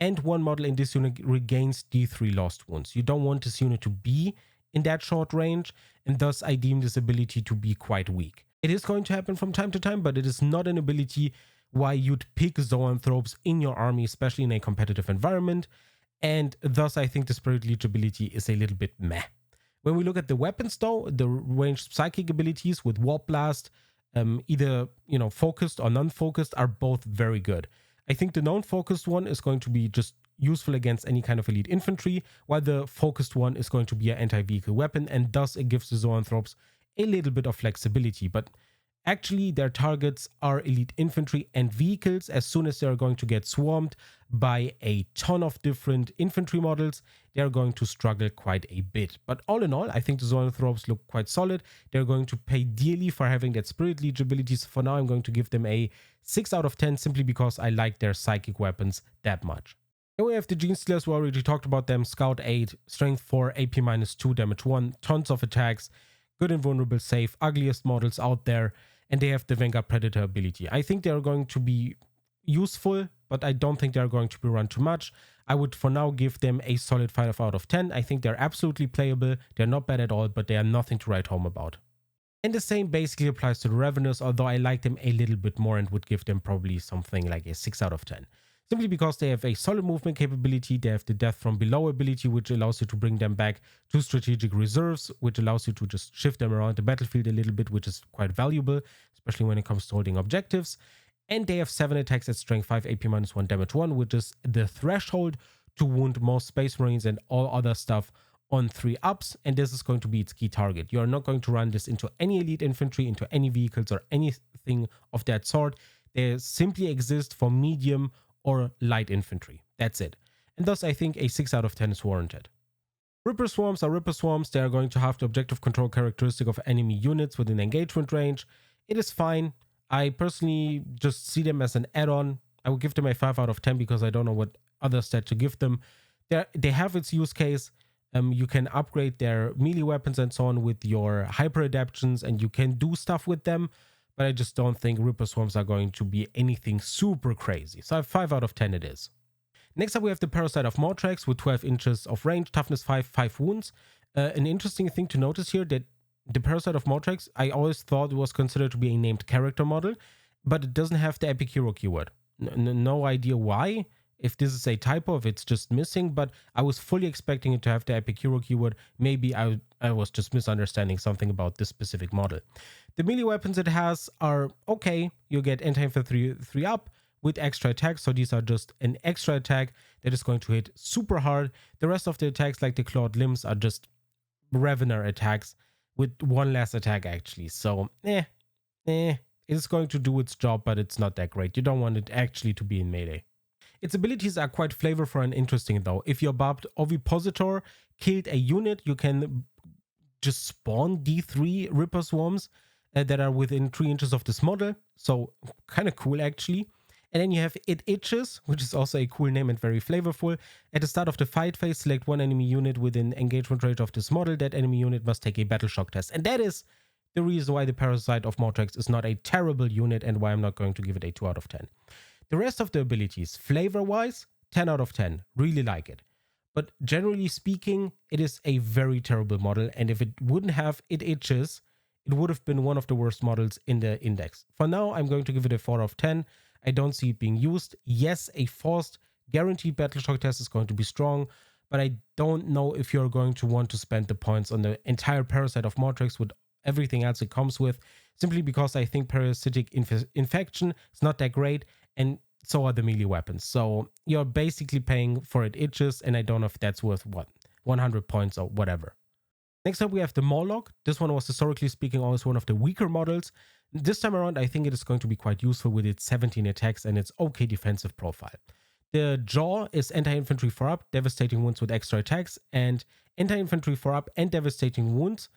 and one model in this unit regains D3 lost wounds. You don't want this unit to be in that short range, and thus I deem this ability to be quite weak. It is going to happen from time to time, but it is not an ability why you'd pick zoanthropes in your army, especially in a competitive environment, and thus I think the Spirit Leech ability is a little bit meh. When we look at the weapons though, the ranged psychic abilities with Warp Blast, either focused or non-focused, are both very good. I think the non-focused one is going to be just useful against any kind of elite infantry, while the focused one is going to be an anti-vehicle weapon, and thus it gives the zoanthropes a little bit of flexibility. But actually, their targets are elite infantry and vehicles. As soon as they are going to get swarmed by a ton of different infantry models, they are going to struggle quite a bit. But all in all, I think the zoanthropes look quite solid. They're going to pay dearly for having that Spirit Leech ability. So for now, I'm going to give them a 6 out of 10 simply because I like their psychic weapons that much. Then we have the Gene Stealers. We already talked about them. Scout 8, Strength 4, AP -2, Damage 1, tons of attacks, good invulnerable save, ugliest models out there. And they have the Vanguard Predator ability. I think they are going to be useful, but I don't think they're going to be run too much. I would for now give them a solid 5 out of 10. I think they're absolutely playable. They're not bad at all, but they are nothing to write home about. And the same basically applies to the Ravenous, although I like them a little bit more and would give them probably something like a 6 out of 10. Simply because they have a solid movement capability, they have the Death from Below ability, which allows you to bring them back to strategic reserves, which allows you to just shift them around the battlefield a little bit, which is quite valuable, especially when it comes to holding objectives. And they have 7 attacks at Strength 5, AP -1, Damage 1, which is the threshold to wound most Space Marines and all other stuff on 3 ups, and this is going to be its key target. You are not going to run this into any elite infantry, into any vehicles, or anything of that sort. They simply exist for medium or light infantry. That's it. And thus I think a 6 out of 10 is warranted. Ripper Swarms are Ripper Swarms. They are going to have the objective control characteristic of enemy units within engagement range. It is fine. I personally just see them as an add-on. I would give them a 5 out of 10 because I don't know what other stat to give them. They have its use case. You can upgrade their melee weapons and so on with your hyper adaptions, and you can do stuff with them. But I just don't think Ripper Swarms are going to be anything super crazy. So 5 out of 10 it is. Next up, we have the Parasite of Mortrax with 12 inches of range, toughness 5, 5 wounds. An interesting thing to notice here that the Parasite of Mortrax, I always thought it was considered to be a named character model, but it doesn't have the Epic Hero keyword. No idea why, if this is a typo, if it's just missing, but I was fully expecting it to have the Epic Hero keyword. Maybe I was just misunderstanding something about this specific model. The melee weapons it has are okay. You get anti-infantry 3 up with extra attacks, so these are just an extra attack that is going to hit super hard. The rest of the attacks, like the clawed limbs, are just Ravener attacks with 1 less attack actually. So it's going to do its job, but it's not that great. You don't want it actually to be in melee. Its abilities are quite flavorful and interesting though. If your Barbed Ovipositor killed a unit, you can just spawn D3 Ripper Swarms that are within 3 inches of this model. So kind of cool actually. And then you have It Itches, which is also a cool name and very flavorful. At the start of the fight phase, select one enemy unit within engagement range of this model. That enemy unit must take a battle shock test. And that is the reason why the Parasite of Mortrex is not a terrible unit and why I'm not going to give it a 2 out of 10. The rest of the abilities, flavor-wise, 10 out of 10. Really like it. But generally speaking, it is a very terrible model, and if it wouldn't have It Itches, it would have been one of the worst models in the index. For now, I'm going to give it a 4 out of 10. I don't see it being used. Yes, a forced guaranteed battle shock test is going to be strong, but I don't know if you're going to want to spend the points on the entire Parasite of Mortrex with everything else it comes with, simply because I think Parasitic Infection is not that great, and so are the melee weapons. So you're basically paying for It Itches, and I don't know if that's worth what, 100 points or whatever. Next up, we have the Morlock. This one was, historically speaking, always one of the weaker models. This time around, I think it is going to be quite useful with its 17 attacks and its okay defensive profile. The Jaw is anti-infantry 4-up, devastating wounds with extra attacks, and anti-infantry 4-up and devastating wounds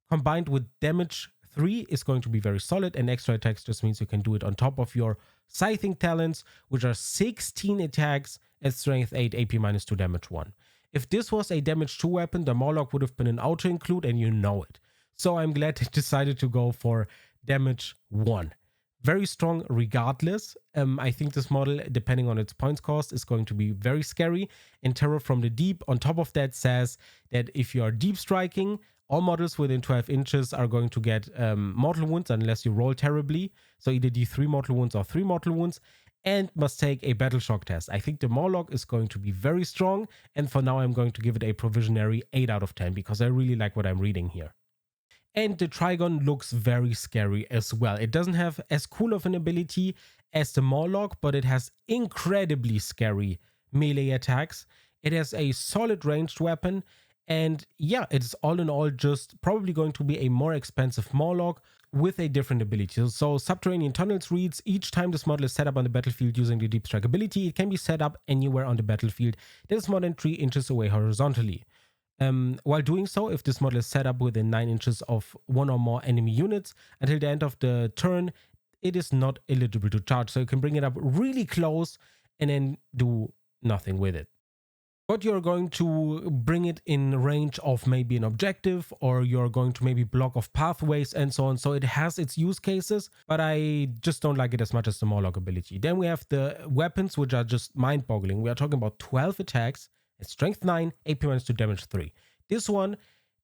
combined with damage 3 is going to be very solid, and extra attacks just means you can do it on top of your Scything Talents, which are 16 attacks at strength 8, AP minus 2, damage 1. If this was a damage 2 weapon, the Morlock would have been an auto-include, and you know it. So I'm glad they decided to go for damage 1. Very strong regardless. I think this model, depending on its points cost, is going to be very scary. And Terror from the Deep, on top of that, says that if you are deep striking, all models within 12 inches are going to get mortal wounds unless you roll terribly. So either D3 mortal wounds or 3 mortal wounds, and must take a battle shock test. I think the Morlock is going to be very strong, and for now I'm going to give it a provisionary 8 out of 10 because I really like what I'm reading here. And the Trigon looks very scary as well. It doesn't have as cool of an ability as the Morlock, but it has incredibly scary melee attacks. It has a solid ranged weapon, and yeah, it's all in all just probably going to be a more expensive Morlock with a different ability. So Subterranean Tunnels reads, each time this model is set up on the battlefield using the Deep Strike ability, it can be set up anywhere on the battlefield that is more than 3 inches away horizontally. While doing so, if this model is set up within 9 inches of one or more enemy units, until the end of the turn, it is not eligible to charge. So you can bring it up really close and then do nothing with it. But you're going to bring it in range of maybe an objective, or you're going to maybe block off pathways and so on. So it has its use cases, but I just don't like it as much as the Morlock ability. Then we have the weapons, which are just mind-boggling. We are talking about 12 attacks, strength 9, AP minus 2, damage 3. This one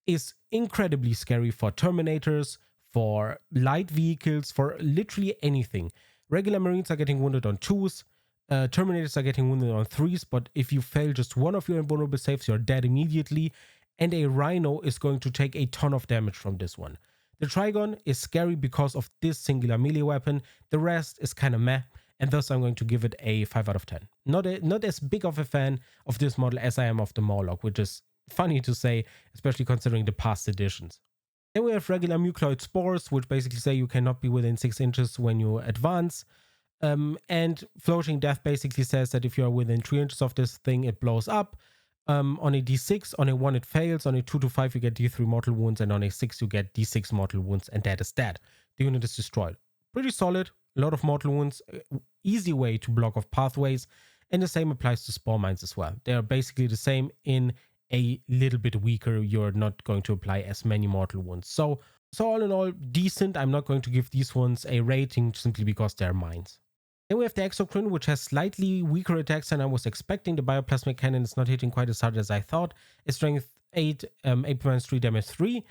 is incredibly scary for Terminators, for light vehicles, for literally anything. Regular Marines are getting wounded on 2s. Terminators are getting wounded on 3s, but if you fail just one of your invulnerable saves, you're dead immediately. And a Rhino is going to take a ton of damage from this one. The Trigon is scary because of this singular melee weapon. The rest is kind of meh, and thus I'm going to give it a 5 out of 10. Not as big of a fan of this model as I am of the Morlock, which is funny to say, especially considering the past editions. Then we have regular Mucloid Spores, which basically say you cannot be within 6 inches when you advance. And Floating Death basically says that if you are within 3 inches of this thing, it blows up. On a D6, on a 1 it fails, on a 2 to 5 you get D3 mortal wounds, and on a 6 you get D6 mortal wounds, and that is that. The unit is destroyed. Pretty solid, a lot of mortal wounds, easy way to block off pathways, and the same applies to Spore Mines as well. They are basically the same in a little bit weaker. You're not going to apply as many mortal wounds. So all in all, decent. I'm not going to give these ones a rating simply because they're mines. Then we have the Exocrine, which has slightly weaker attacks than I was expecting. The Bioplasmic Cannon is not hitting quite as hard as I thought. It's strength 8, AP minus 3, damage 3.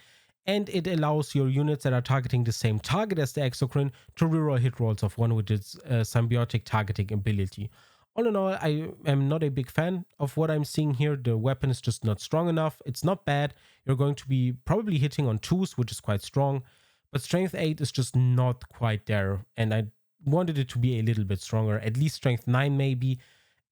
And it allows your units that are targeting the same target as the Exocrine to reroll hit rolls of 1 with its symbiotic targeting ability. All in all, I am not a big fan of what I'm seeing here. The weapon is just not strong enough. It's not bad. You're going to be probably hitting on 2s, which is quite strong. But strength 8 is just not quite there. And I wanted it to be a little bit stronger, at least strength 9 maybe.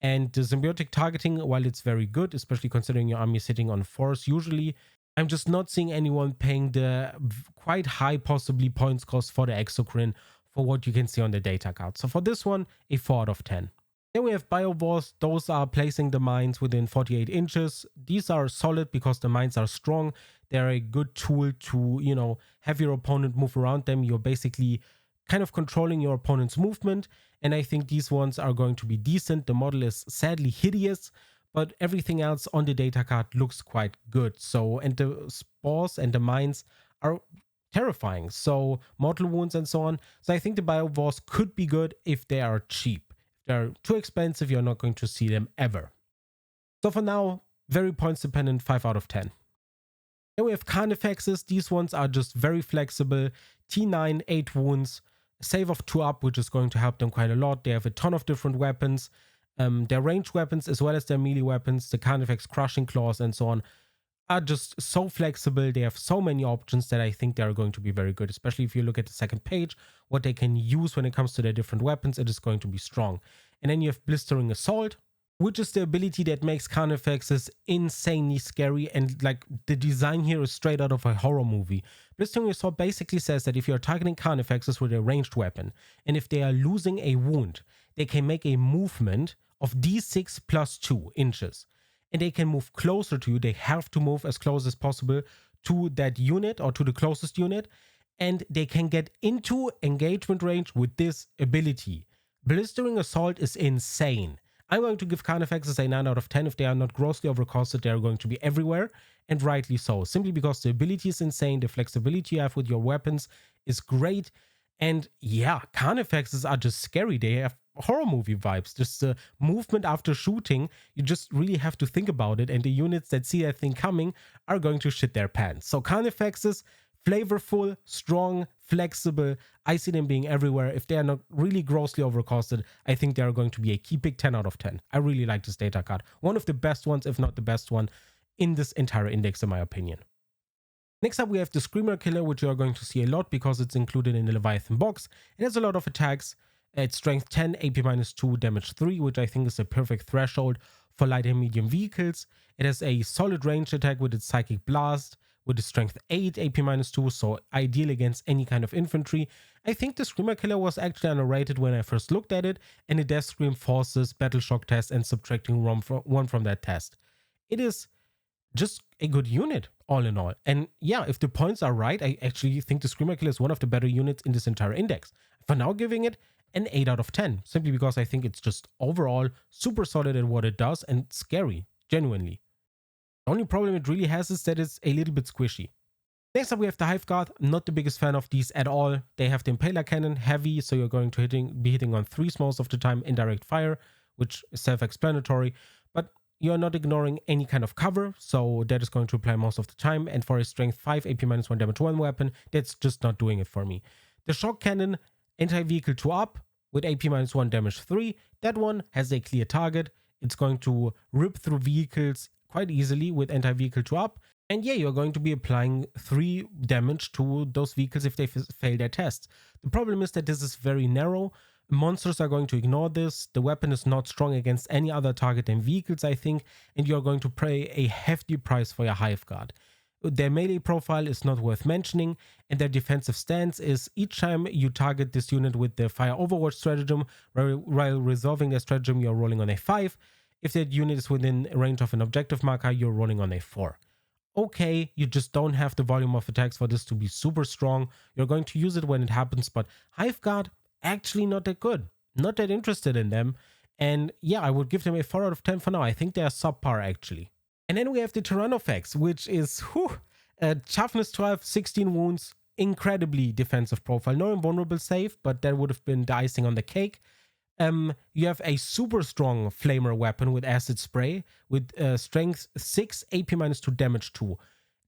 And the symbiotic targeting, while it's very good, especially considering your army is sitting on 4s usually, I'm just not seeing anyone paying the quite high possibly points cost for the Exocrine for what you can see on the data card. So for this one, a 4 out of 10. Then we have Biovores. Those are placing the mines within 48 inches. These are solid because the mines are strong. They're a good tool to, have your opponent move around them. You're basically kind of controlling your opponent's movement. And I think these ones are going to be decent. The model is sadly hideous, but everything else on the data card looks quite good. So, and the spores and the mines are terrifying. So mortal wounds and so on. So I think the biowars could be good if they are cheap. If they're too expensive, you're not going to see them ever. So for now, very points dependent, 5 out of 10. Then we have Carnifexes. These ones are just very flexible. T9, 8 wounds, save of 2 up, which is going to help them quite a lot. They have a ton of different weapons. Their ranged weapons as well as their melee weapons, the Carnifex Crushing Claws and so on, are just so flexible. They have so many options that I think they are going to be very good, especially if you look at the second page, what they can use when it comes to their different weapons, it is going to be strong. And then you have Blistering Assault, which is the ability that makes Carnifexes insanely scary, and like the design here is straight out of a horror movie. Blistering Assault basically says that if you're targeting Carnifexes with a ranged weapon, and if they are losing a wound, they can make a movement of d6 plus 2 inches. And they can move closer to you. They have to move as close as possible to that unit or to the closest unit. And they can get into engagement range with this ability. Blistering Assault is insane. I'm going to give Carnifexes a 9 out of 10. If they are not grossly overcosted, they are going to be everywhere, and rightly so. Simply because the ability is insane, the flexibility you have with your weapons is great, and yeah, Carnifexes are just scary. They have horror movie vibes. Just the movement after shooting, you just really have to think about it, and the units that see that thing coming are going to shit their pants. So Carnifexes, flavorful, strong, flexible. I see them being everywhere. If they are not really grossly overcosted, I think they are going to be a key pick, 10 out of 10. I really like this data card. One of the best ones, if not the best one, in this entire index, in my opinion. Next up, we have the Screamer Killer, which you are going to see a lot because it's included in the Leviathan box. It has a lot of attacks. It's strength 10, AP-2, damage 3, which I think is a perfect threshold for light and medium vehicles. It has a solid ranged attack with its Psychic Blast, with a strength 8, AP-2, so ideal against any kind of infantry. I think the Screamer Killer was actually underrated when I first looked at it, and the Death Scream forces Battle Shock test and subtracting 1 from that test. It is just a good unit, all in all. And yeah, if the points are right, I actually think the Screamer Killer is one of the better units in this entire index. For now, giving it an 8 out of 10, simply because I think it's just overall super solid at what it does and scary, genuinely. The only problem it really has is that it's a little bit squishy. Next up, we have the Hive Guard. Not the biggest fan of these at all. They have the Impaler Cannon, heavy, so you're going to be hitting on 3s most of the time, indirect fire, which is self-explanatory, but you're not ignoring any kind of cover, so that is going to apply most of the time. And for a strength 5, AP-1, damage 1 weapon, that's just not doing it for me. The Shock Cannon, anti-vehicle 2 up, with AP-1, damage 3. That one has a clear target. It's going to rip through vehicles quite easily with anti-vehicle 2 up. And yeah, you're going to be applying 3 damage to those vehicles if they fail their tests. The problem is that this is very narrow. Monsters are going to ignore this. The weapon is not strong against any other target than vehicles, I think, and you're going to pay a hefty price for your Hive Guard. Their melee profile is not worth mentioning, and their defensive stance is each time you target this unit with the Fire Overwatch stratagem, while resolving their stratagem, you're rolling on a 5. If that unit is within range of an objective marker, you're rolling on a 4. Okay, you just don't have the volume of attacks for this to be super strong. You're going to use it when it happens, but Hive Guard, actually not that good. Not that interested in them. And yeah, I would give them a 4 out of 10 for now. I think they are subpar, actually. And then we have the Tyrannofex, which is toughness 12, 16 wounds, incredibly defensive profile. No invulnerable save, but that would have been the icing on the cake. You have a super strong flamer weapon with acid spray with strength 6, AP-2, damage 2.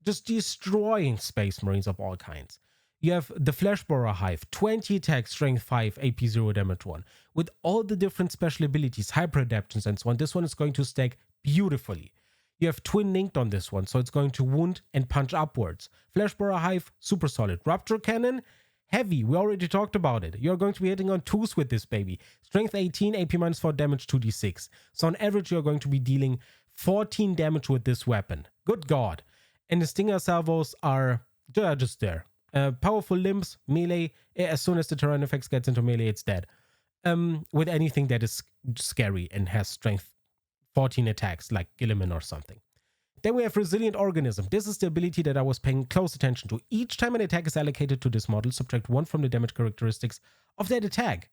Just destroying Space Marines of all kinds. You have the Fleshborer Hive, 20 attack, strength 5, AP-0, damage 1. With all the different special abilities, hyper adaptions and so on, this one is going to stack beautifully. You have twin linked on this one, so it's going to wound and punch upwards. Fleshborer Hive, super solid. Rupture Cannon, heavy, we already talked about it. You're going to be hitting on 2s with this baby. Strength 18, AP-4, damage 2d6. So on average, you're going to be dealing 14 damage with this weapon. Good God. And the Stinger Salvos are just there. Powerful limbs, melee. As soon as the Tyrannofex gets into melee, it's dead. With anything that is scary and has strength 14 attacks, like Gilliman or something. Then we have Resilient Organism. This is the ability that I was paying close attention to. Each time an attack is allocated to this model, subtract 1 from the damage characteristics of that attack.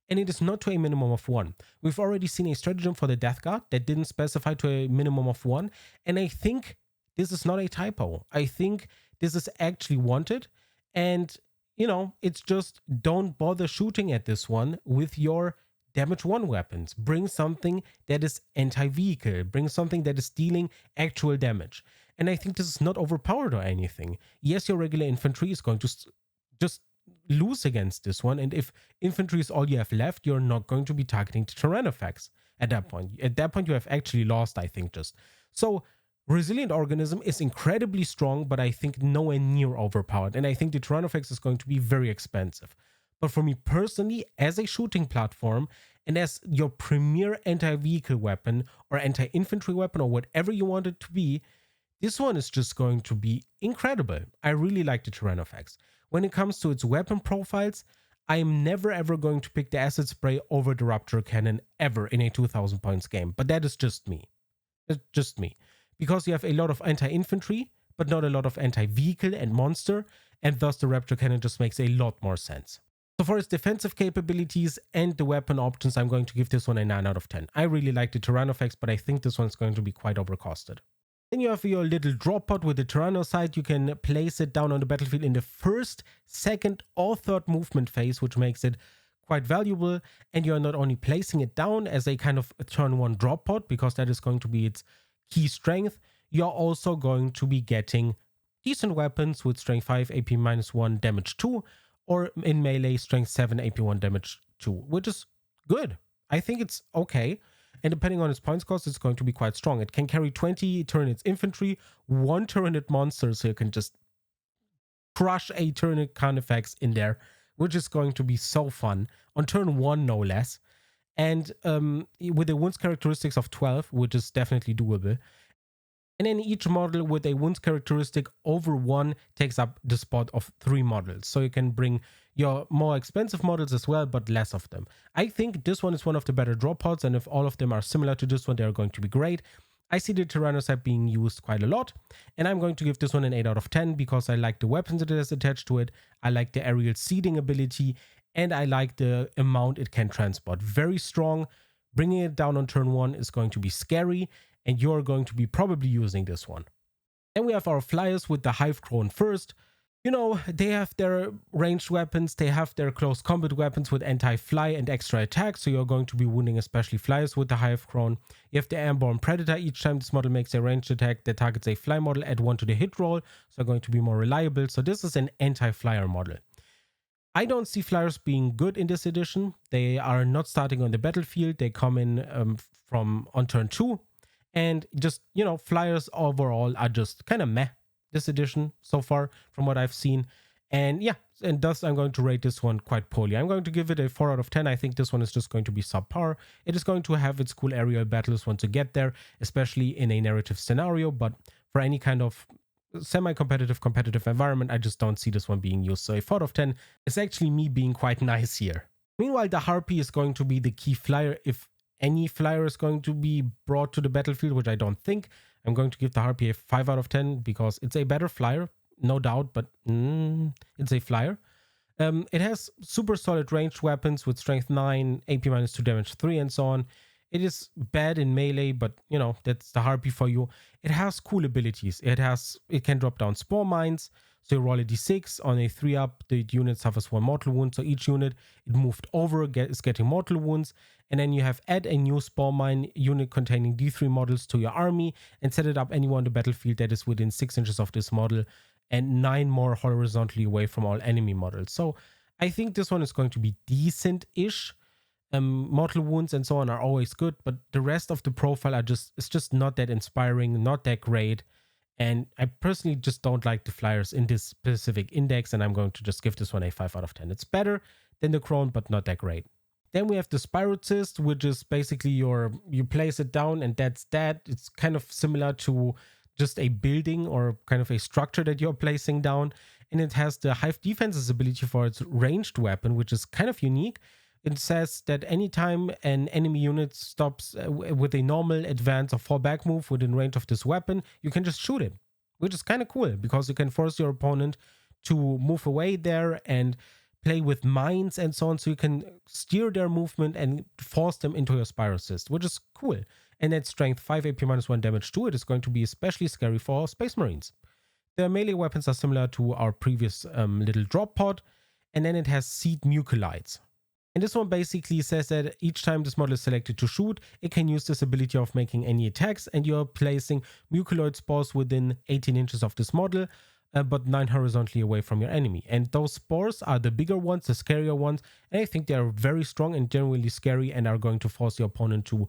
And it is not to a minimum of 1. We've already seen a stratagem for the Death Guard that didn't specify to a minimum of 1. And I think this is not a typo. I think this is actually wanted. And, you know, it's just don't bother shooting at this one with your damage 1 weapons. Bring something that is anti-vehicle. Bring something that is dealing actual damage. And I think this is not overpowered or anything. Yes, your regular infantry is going to just lose against this one. And if infantry is all you have left, you're not going to be targeting the Tyranids at that point. At that point, you have actually lost, I think, just. So Resilient Organism is incredibly strong, but I think nowhere near overpowered. And I think the Tyranids is going to be very expensive. But for me personally, as a shooting platform and as your premier anti-vehicle weapon or anti-infantry weapon or whatever you want it to be, this one is just going to be incredible. I really like the Tyranids. When it comes to its weapon profiles, I am never ever going to pick the Acid Spray over the Rupture Cannon ever in a 2000 points game. But that is just me. It's just me. Because you have a lot of anti-infantry, but not a lot of anti-vehicle and monster, and thus the Raptor Cannon just makes a lot more sense. So for its defensive capabilities and the weapon options, I'm going to give this one a 9 out of 10. I really like the Tyranids, but I think this one's going to be quite overcosted. Then you have your little drop pod with the Tyrannocyte. You can place it down on the battlefield in the first, second, or third movement phase, which makes it quite valuable. And you're not only placing it down as a kind of turn 1 drop pod, because that is going to be its key strength, you're also going to be getting decent weapons with strength 5, AP -1, damage 2, or in melee, strength 7, AP 1, damage 2, which is good. I think it's okay. And depending on its points cost, it's going to be quite strong. It can carry 20 Tyranids infantry, 1 Tyranid monster, so you can just crush a Tyranid Carnifex in there, which is going to be so fun. On turn 1, no less. And with a wounds characteristics of 12, which is definitely doable. And then each model with a wounds characteristic over 1 takes up the spot of 3 models. So you can bring your more expensive models as well, but less of them. I think this one is one of the better drop pods, and if all of them are similar to this one, they are going to be great. I see the Tyrannocyte being used quite a lot, and I'm going to give this one an 8 out of 10 because I like the weapons that it has attached to it, I like the aerial seeding ability, and I like the amount it can transport. Very strong. Bringing it down on turn 1 is going to be scary, and you're going to be probably using this one. Then we have our flyers with the Hive Crone first. You know, they have their ranged weapons, they have their close combat weapons with anti-fly and extra attack, so you're going to be wounding especially flyers with the Hive Crone. You have the Airborne Predator. Each time this model makes a ranged attack that targets a fly model, add 1 to the hit roll, so going to be more reliable. So this is an anti-flyer model. I don't see flyers being good in this edition. They are not starting on the battlefield. They come in from on turn 2. And just, you know, flyers overall are just kind of meh this edition so far from what I've seen. And yeah, and thus I'm going to rate this one quite poorly. I'm going to give it a 4 out of 10. I think this one is just going to be subpar. It is going to have its cool aerial battles once you get there, especially in a narrative scenario. But for any kind of semi-competitive, competitive environment, I just don't see this one being used. So a 4 out of 10 is actually me being quite nice here. Meanwhile, the Harpy is going to be the key flyer if any flyer is going to be brought to the battlefield, which I don't think. I'm going to give the Harpy a 5 out of 10 because it's a better flyer, no doubt, but it's a flyer. It has super solid ranged weapons with strength 9, AP -2, damage 3, and so on. It is bad in melee, but you know, that's the Harpy for you. It has cool abilities. It can drop down spore mines. So you roll a d6 on a 3-up, the unit suffers 1 mortal wound. So each unit it moved over is getting mortal wounds. And then you have add a new spore mine unit containing d3 models to your army and set it up anywhere on the battlefield that is within 6 inches of this model and 9 more horizontally away from all enemy models. So I think this one is going to be decent-ish. Mortal wounds and so on are always good, but the rest of the profile it's just not that inspiring, not that great. And I personally just don't like the flyers in this specific index, and I'm going to just give this one a 5 out of 10. It's better than the Crone, but not that great. Then we have the Spirocyst, which is basically you place it down and that's that. It's kind of similar to just a building or kind of a structure that you're placing down. And it has the Hive Defenses ability for its ranged weapon, which is kind of unique. It says that anytime an enemy unit stops with a normal advance or fallback move within range of this weapon, you can just shoot it, which is kind of cool because you can force your opponent to move away there and play with mines and so on. So you can steer their movement and force them into your Spirocyst, which is cool. And at strength 5, AP -1, damage 2, it is going to be especially scary for Space Marines. The melee weapons are similar to our previous little drop pod, and then it has seed mucolytes. And this one basically says that each time this model is selected to shoot, it can use this ability of making any attacks, and you're placing mucolyte spores within 18 inches of this model, but 9 horizontally away from your enemy. And those spores are the bigger ones, the scarier ones, and I think they are very strong and generally scary and are going to force your opponent to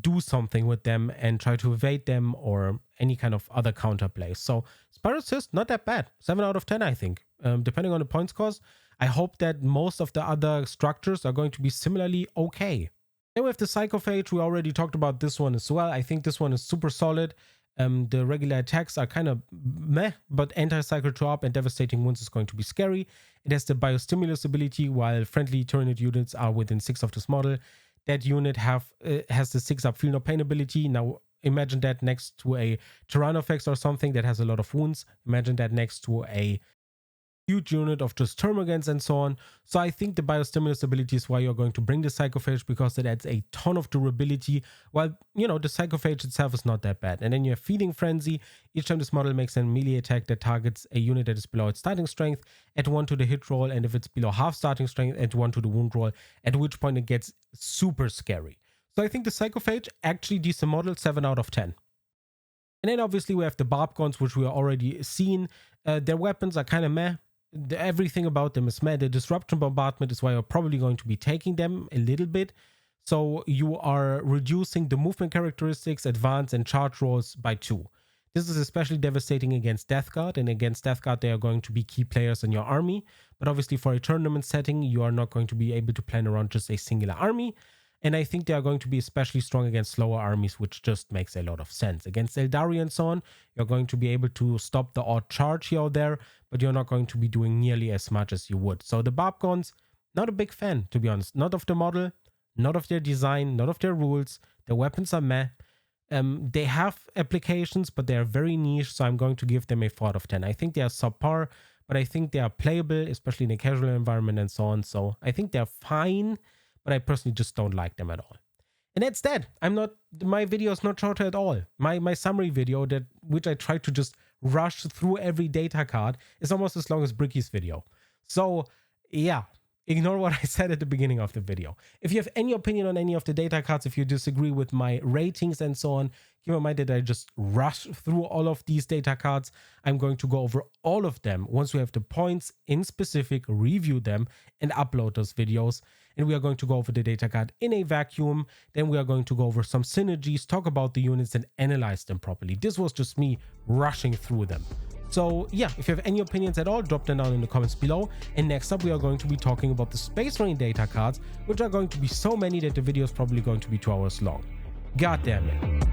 do something with them and try to evade them or any kind of other counterplay. So Spiral Assist, not that bad. 7 out of 10, I think. Depending on the point scores, I hope that most of the other structures are going to be similarly okay. Then we have the Psychophage. We already talked about this one as well. I think this one is super solid. The regular attacks are kind of meh, but anti-cycle drop and devastating wounds is going to be scary. It has the biostimulus ability, while friendly Tyranid units are within 6 of this model. That unit has the 6-up feel no pain ability. Now imagine that next to a Tyranids or something that has a lot of wounds. Imagine that next to a huge unit of just termagants and so on. So I think the biostimulus ability is why you're going to bring the Psychophage, because it adds a ton of durability, while, you know, the Psychophage itself is not that bad. And then you have Feeding Frenzy. Each time this model makes a melee attack that targets a unit that is below its starting strength, add 1 to the hit roll, and if it's below half starting strength, add 1 to the wound roll, at which point it gets super scary. So I think the Psychophage, actually decent model, 7 out of 10. And then obviously we have the Barbgons, which we are already seen. Their weapons are kind of meh. Everything about them is meh. The Disruption Bombardment is why you're probably going to be taking them a little bit. So you are reducing the movement characteristics, advance, and charge rolls by 2. This is especially devastating against Death Guard, and against Death Guard they are going to be key players in your army. But obviously for a tournament setting, you are not going to be able to plan around just a singular army. And I think they are going to be especially strong against slower armies, which just makes a lot of sense. Against Eldari and so on, you're going to be able to stop the odd charge here or there, but you're not going to be doing nearly as much as you would. So the Barbgons, not a big fan, to be honest. Not of the model, not of their design, not of their rules. The weapons are meh. They have applications, but they are very niche, so I'm going to give them a 4 out of 10. I think they are subpar, but I think they are playable, especially in a casual environment and so on. So I think they're fine, but I personally just don't like them at all. And that's that. My video is not shorter at all. My summary video, which I tried to just rush through every data card, is almost as long as Bricky's video. So yeah, ignore what I said at the beginning of the video. If you have any opinion on any of the data cards, if you disagree with my ratings and so on, keep in mind that I just rushed through all of these data cards. I'm going to go over all of them once we have the points in specific, review them, and upload those videos. And we are going to go over the data card in a vacuum. Then we are going to go over some synergies, talk about the units, and analyze them properly. This was just me rushing through them. So yeah, if you have any opinions at all, drop them down in the comments below. And next up, we are going to be talking about the Space Marine data cards, which are going to be so many that the video is probably going to be 2 hours long. God damn it.